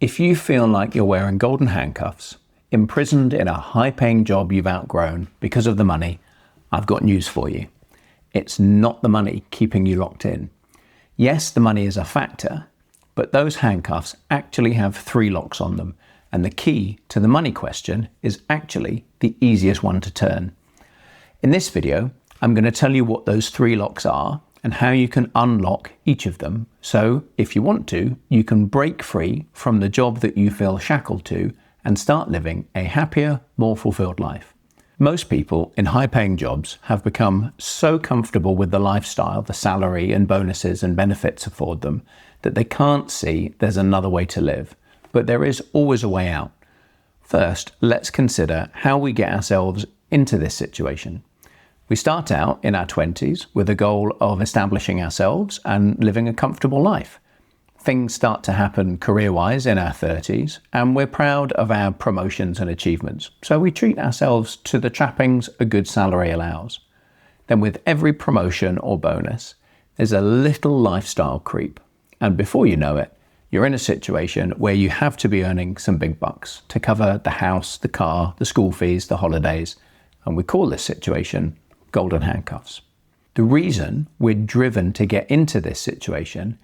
If you feel like you're wearing golden handcuffs, imprisoned in a high-paying job you've outgrown because of the money, I've got news for you. It's not the money keeping you locked in. Yes, the money is a factor, but those handcuffs actually have 3 locks on them, and the key to the money question is actually the easiest one to turn. In this video, I'm going to tell you what those 3 locks are and how you can unlock each of them, so if you want to, you can break free from the job that you feel shackled to and start living a happier, more fulfilled life. Most people in high-paying jobs have become so comfortable with the lifestyle, the salary and bonuses and benefits afford them, that they can't see there's another way to live. But there is always a way out. First, let's consider how we get ourselves into this situation. We start out in our 20s with a goal of establishing ourselves and living a comfortable life. Things start to happen career-wise in our 30s, and we're proud of our promotions and achievements, so we treat ourselves to the trappings a good salary allows. Then with every promotion or bonus, there's a little lifestyle creep, and before you know it, you're in a situation where you have to be earning some big bucks to cover the house, the car, the school fees, the holidays, and we call this situation golden handcuffs. The reason we're driven to get into this situation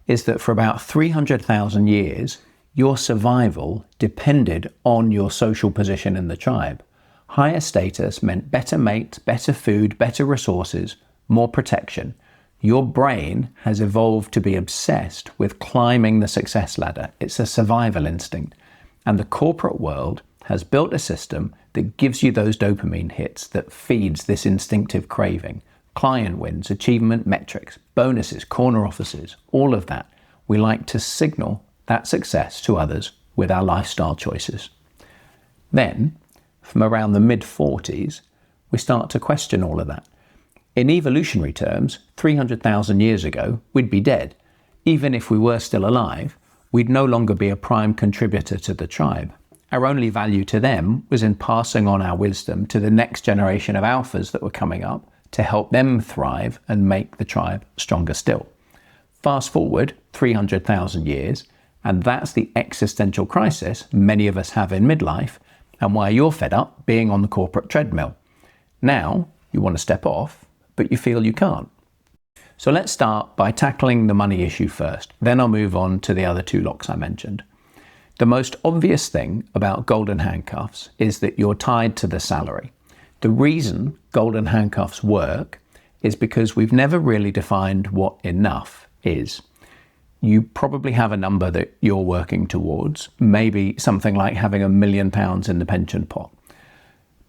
is that for about 300,000 years, your survival depended on your social position in the tribe. Higher status meant better mates, better food, better resources, more protection. Your brain has evolved to be obsessed with climbing the success ladder. It's a survival instinct. And the corporate world has built a system that gives you those dopamine hits that feeds this instinctive craving. Client wins, achievement metrics, bonuses, corner offices, all of that. We like to signal that success to others with our lifestyle choices. Then, from around the mid-40s, we start to question all of that. In evolutionary terms, 300,000 years ago, we'd be dead. Even if we were still alive, we'd no longer be a prime contributor to the tribe. Our only value to them was in passing on our wisdom to the next generation of alphas that were coming up to help them thrive and make the tribe stronger still. Fast forward 300,000 years, and that's the existential crisis many of us have in midlife, and why you're fed up being on the corporate treadmill. Now, you want to step off, but you feel you can't. So let's start by tackling the money issue first, then I'll move on to the other 2 locks I mentioned. The most obvious thing about golden handcuffs is that you're tied to the salary. The reason golden handcuffs work is because we've never really defined what enough is. You probably have a number that you're working towards, maybe something like having £1 million in the pension pot.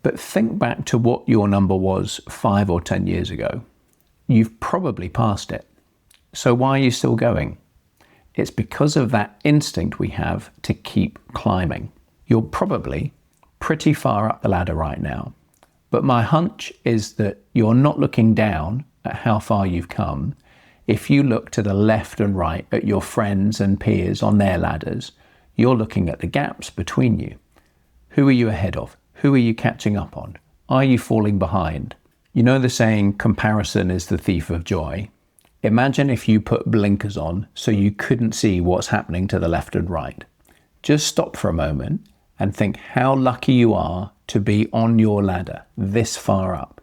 But think back to what your number was 5 or 10 years ago. You've probably passed it. So why are you still going? It's because of that instinct we have to keep climbing. You're probably pretty far up the ladder right now. But my hunch is that you're not looking down at how far you've come. If you look to the left and right at your friends and peers on their ladders, you're looking at the gaps between you. Who are you ahead of? Who are you catching up on? Are you falling behind? You know the saying, comparison is the thief of joy? Imagine if you put blinkers on so you couldn't see what's happening to the left and right. Just stop for a moment and think how lucky you are to be on your ladder this far up.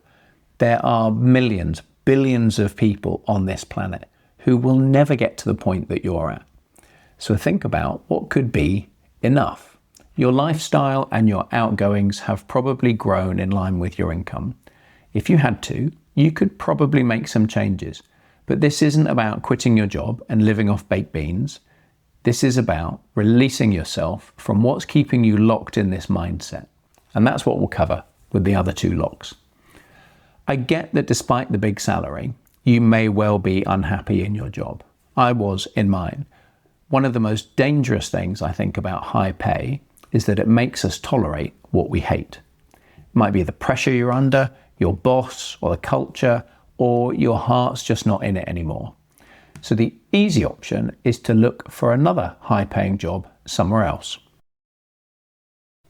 There are millions, billions of people on this planet who will never get to the point that you're at. So think about what could be enough. Your lifestyle and your outgoings have probably grown in line with your income. If you had to, you could probably make some changes. But this isn't about quitting your job and living off baked beans. This is about releasing yourself from what's keeping you locked in this mindset. And that's what we'll cover with the other 2 locks. I get that despite the big salary, you may well be unhappy in your job. I was in mine. One of the most dangerous things I think about high pay is that it makes us tolerate what we hate. It might be the pressure you're under, your boss, or the culture, or your heart's just not in it anymore. So the easy option is to look for another high-paying job somewhere else.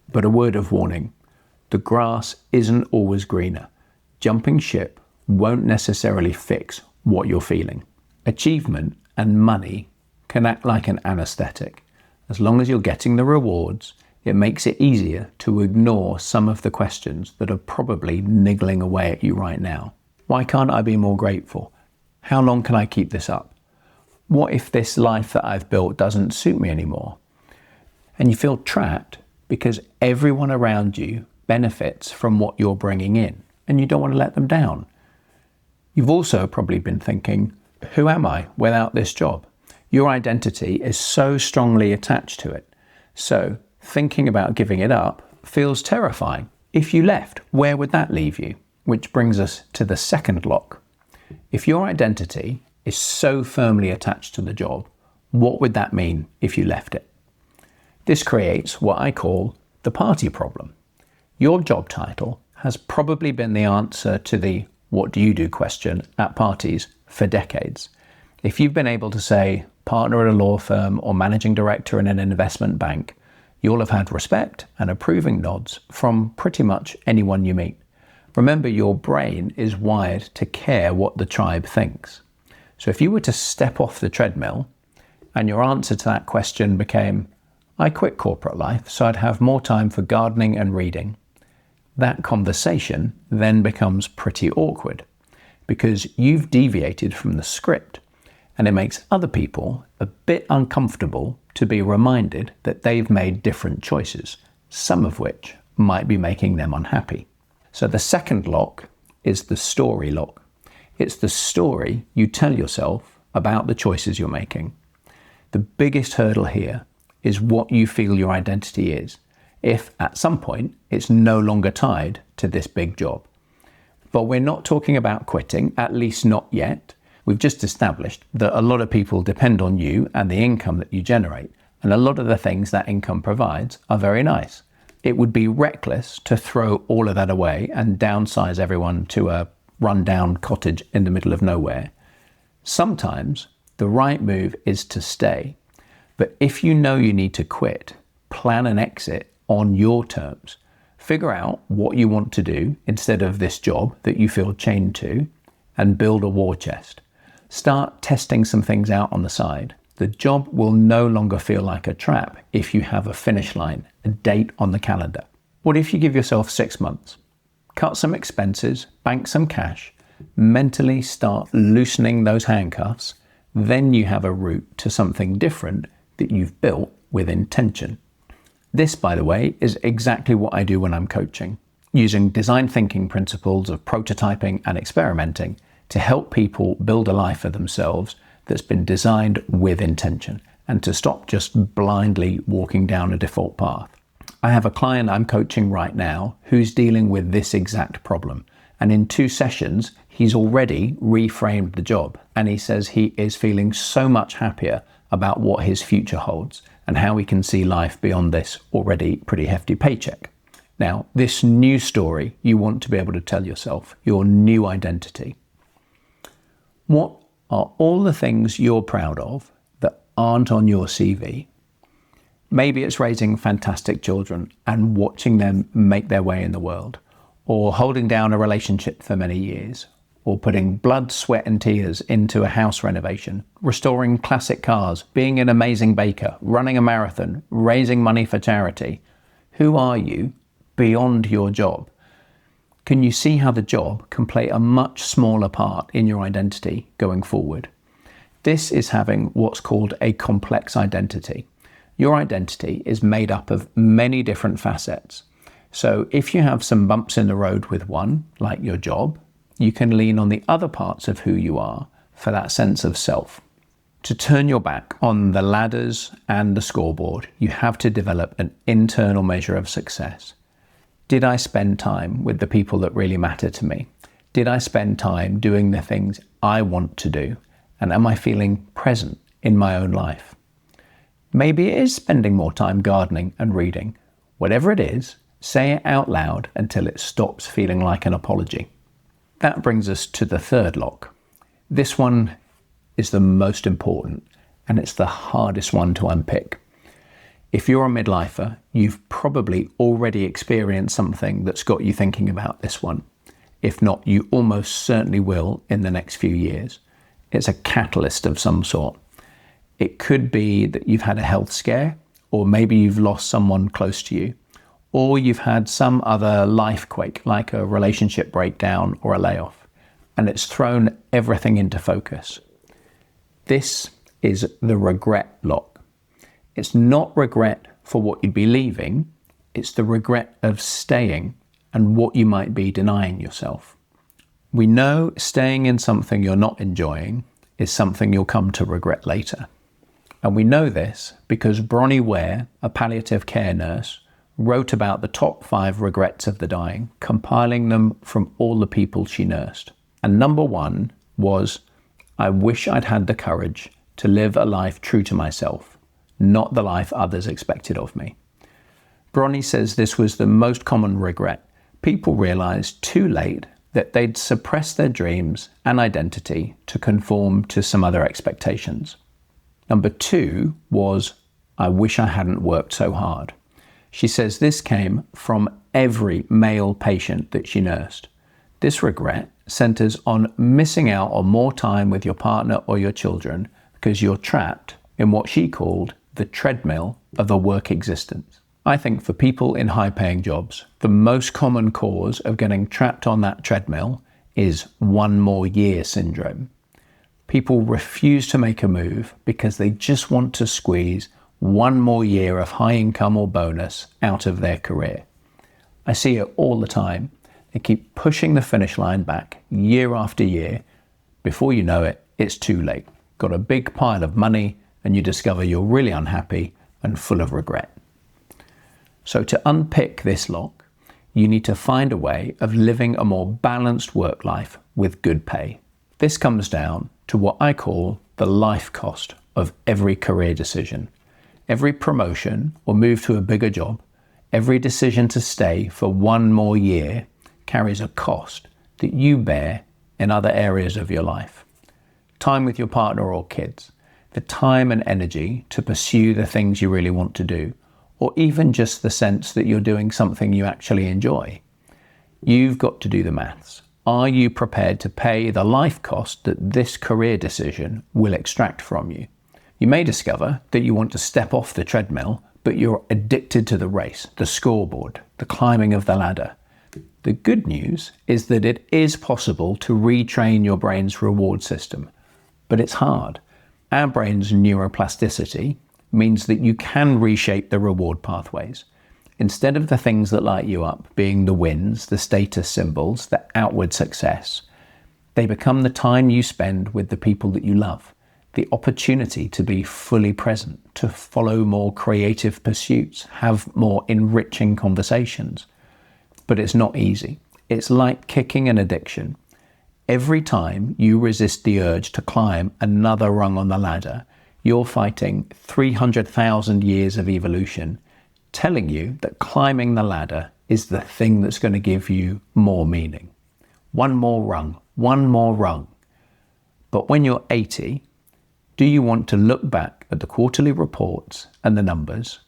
But a word of warning, the grass isn't always greener. Jumping ship won't necessarily fix what you're feeling. Achievement and money can act like an anesthetic. As long as you're getting the rewards, it makes it easier to ignore some of the questions that are probably niggling away at you right now. Why can't I be more grateful? How long can I keep this up? What if this life that I've built doesn't suit me anymore? And you feel trapped because everyone around you benefits from what you're bringing in, and you don't want to let them down. You've also probably been thinking, who am I without this job? Your identity is so strongly attached to it. So thinking about giving it up feels terrifying. If you left, where would that leave you? Which brings us to the second lock. If your identity is so firmly attached to the job, what would that mean if you left it? This creates what I call the party problem. Your job title has probably been the answer to the "what do you do?" question at parties for decades. If you've been able to say partner at a law firm or managing director in an investment bank, you'll have had respect and approving nods from pretty much anyone you meet. Remember, your brain is wired to care what the tribe thinks. So if you were to step off the treadmill and your answer to that question became, I quit corporate life so I'd have more time for gardening and reading, that conversation then becomes pretty awkward because you've deviated from the script, and it makes other people a bit uncomfortable to be reminded that they've made different choices, some of which might be making them unhappy. So the second lock is the story lock. It's the story you tell yourself about the choices you're making. The biggest hurdle here is what you feel your identity is, if at some point it's no longer tied to this big job. But we're not talking about quitting, at least not yet. We've just established that a lot of people depend on you and the income that you generate, and a lot of the things that income provides are very nice. It would be reckless to throw all of that away and downsize everyone to a rundown cottage in the middle of nowhere. Sometimes the right move is to stay, but if you know you need to quit, plan an exit on your terms. Figure out what you want to do instead of this job that you feel chained to, and build a war chest. Start testing some things out on the side. The job will no longer feel like a trap if you have a finish line, a date on the calendar. What if you give yourself 6 months? Cut some expenses, bank some cash, mentally start loosening those handcuffs, then you have a route to something different that you've built with intention. This, by the way, is exactly what I do when I'm coaching, using design thinking principles of prototyping and experimenting to help people build a life for themselves that's been designed with intention, and to stop just blindly walking down a default path. I have a client I'm coaching right now who's dealing with this exact problem, and in 2 sessions he's already reframed the job, and he says he is feeling so much happier about what his future holds and how he can see life beyond this already pretty hefty paycheck. Now, this new story you want to be able to tell yourself, your new identity. What are all the things you're proud of that aren't on your CV? Maybe it's raising fantastic children and watching them make their way in the world, or holding down a relationship for many years, or putting blood, sweat and tears into a house renovation, restoring classic cars, being an amazing baker, running a marathon, raising money for charity. Who are you beyond your job? Can you see how the job can play a much smaller part in your identity going forward? This is having what's called a complex identity. Your identity is made up of many different facets. So if you have some bumps in the road with one, like your job, you can lean on the other parts of who you are for that sense of self. To turn your back on the ladders and the scoreboard, you have to develop an internal measure of success. Did I spend time with the people that really matter to me? Did I spend time doing the things I want to do? And am I feeling present in my own life? Maybe it is spending more time gardening and reading. Whatever it is, say it out loud until it stops feeling like an apology. That brings us to the third lock. This one is the most important, and it's the hardest one to unpick. If you're a midlifer, you've probably already experienced something that's got you thinking about this one. If not, you almost certainly will in the next few years. It's a catalyst of some sort. It could be that you've had a health scare, or maybe you've lost someone close to you, or you've had some other life quake, like a relationship breakdown or a layoff, and it's thrown everything into focus. This is the regret lock. It's not regret for what you'd be leaving, it's the regret of staying and what you might be denying yourself. We know staying in something you're not enjoying is something you'll come to regret later. And we know this because Bronnie Ware, a palliative care nurse, wrote about the top 5 regrets of the dying, compiling them from all the people she nursed. And number 1 was, I wish I'd had the courage to live a life true to myself, not the life others expected of me. Bronnie says this was the most common regret. People realized too late that they'd suppressed their dreams and identity to conform to some other expectations. Number 2 was, I wish I hadn't worked so hard. She says this came from every male patient that she nursed. This regret centers on missing out on more time with your partner or your children because you're trapped in what she called the treadmill of a work existence. I think for people in high-paying jobs, the most common cause of getting trapped on that treadmill is 1 more year syndrome. People refuse to make a move because they just want to squeeze 1 more year of high income or bonus out of their career. I see it all the time. They keep pushing the finish line back year after year. Before you know it, it's too late. Got a big pile of money and you discover you're really unhappy and full of regret. So to unpick this lock, you need to find a way of living a more balanced work life with good pay. This comes down to what I call the life cost of every career decision. Every promotion or move to a bigger job, every decision to stay for 1 more year carries a cost that you bear in other areas of your life. Time with your partner or kids, the time and energy to pursue the things you really want to do, or even just the sense that you're doing something you actually enjoy. You've got to do the maths. Are you prepared to pay the life cost that this career decision will extract from you? You may discover that you want to step off the treadmill, but you're addicted to the race, the scoreboard, the climbing of the ladder. The good news is that it is possible to retrain your brain's reward system, but it's hard. Our brain's neuroplasticity means that you can reshape the reward pathways. Instead of the things that light you up being the wins, the status symbols, the outward success, they become the time you spend with the people that you love, the opportunity to be fully present, to follow more creative pursuits, have more enriching conversations. But it's not easy. It's like kicking an addiction. Every time you resist the urge to climb another rung on the ladder, you're fighting 300,000 years of evolution, telling you that climbing the ladder is the thing that's going to give you more meaning. 1 more rung, 1 more rung. But when you're 80, do you want to look back at the quarterly reports and the numbers,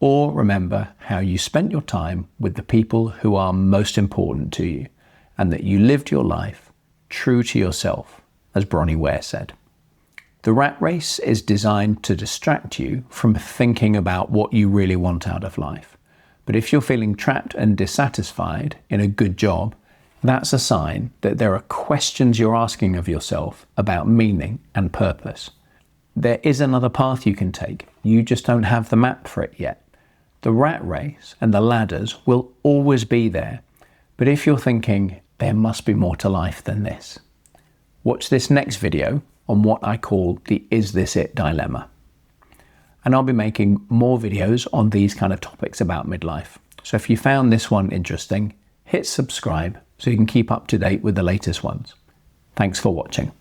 or remember how you spent your time with the people who are most important to you, and that you lived your life true to yourself, as Bronnie Ware said? The rat race is designed to distract you from thinking about what you really want out of life. But if you're feeling trapped and dissatisfied in a good job, that's a sign that there are questions you're asking of yourself about meaning and purpose. There is another path you can take. You just don't have the map for it yet. The rat race and the ladders will always be there. But if you're thinking, there must be more to life than this, watch this next video on what I call the Is This It dilemma. And I'll be making more videos on these kind of topics about midlife. So if you found this one interesting, hit subscribe so you can keep up to date with the latest ones. Thanks for watching.